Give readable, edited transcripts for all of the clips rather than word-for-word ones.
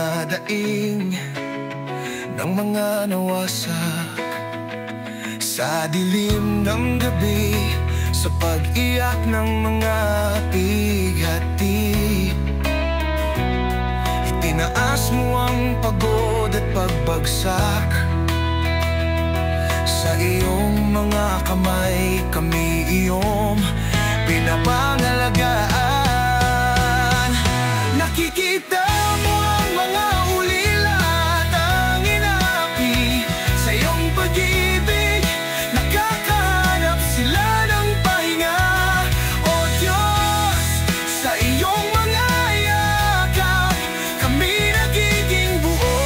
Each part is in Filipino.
na daing ng mga nawasak sa dilim ng gabi, sa pag-iyak ng mga pighati. Itinaas mo ang pagod at pagbagsak, sa iyong mga kamay kami iyong pinapangalagaan. Nakikita mo ang mga ulila at ang inapi sa iyong pag-ibig. Nakakahanap sila ng pahinga, O Diyos, sa iyong mga yakap kami nagiging buo.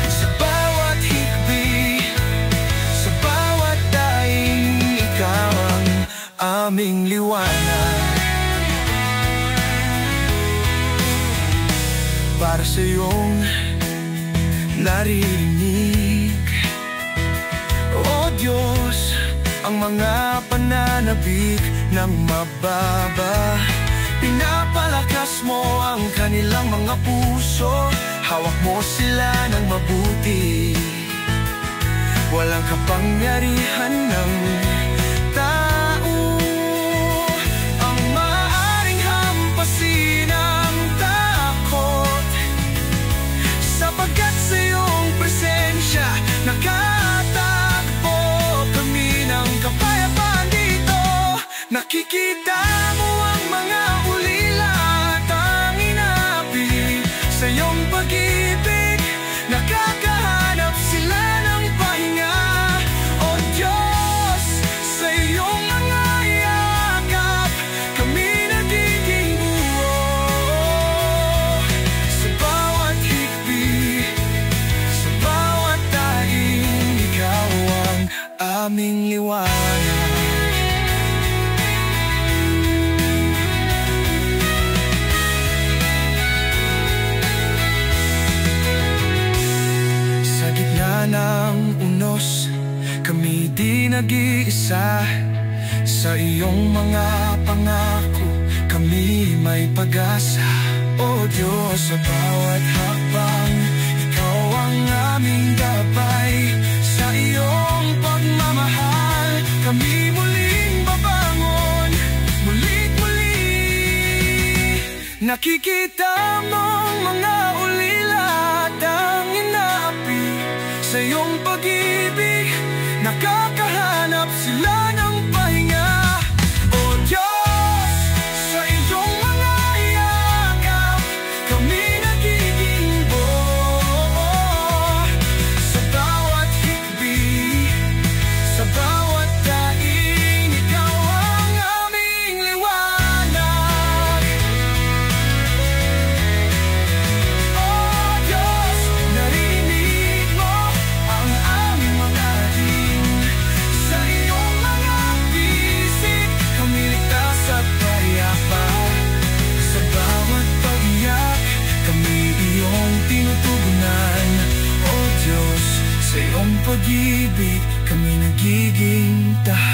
Sa bawat hikbi, sa bawat daing, ikaw ang aming liwanag. Para sa iyong naririnig, O Diyos, ang mga pananabik ng mababa. Pinapalakas mo ang kanilang mga puso, hawak mo sila ng mabuti. Walang kapangyarihan ng tao ang maaaring hampasin ang takot, sapagkat sa iyong presensya nakatagpo kami ng kapayapaan dito. Nakikita mo ang mga ulila at ang inapi sa iyong pag-ibig. Nakakahanap sila ng pahinga, O Diyos, sa iyong mga yakap kami nagiging buo. Sa bawat hikbi, sa bawat daing, ikaw ang aming liwanag. Sa gitna ng unos, kami di nag-iisa. Sa iyong mga pangako, kami may pag-asa. O Diyos, sa bawat hakbang, ikaw ang aming gabay. Sa iyong pagmamahal, kami muling babangon, mulit muli. Nakikita mong mga ulila at ang inapi sa iyong pag-ibig. Nakakahanap sila ng pahinga, O Diyos, sa iyong mga yakap kami nagiging buo. Sa bawat hikbi, sa bawat daing, ikaw ang aming liwanag. O Diyos, narinig mo ang aming mga hiling. Sa iyong mga bisig kami ligtas at payapa. Sa bawat pag-iyak kami iyong tinutugunan. O Diyos, sa iyong pag-ibig kami nagiging tahanan.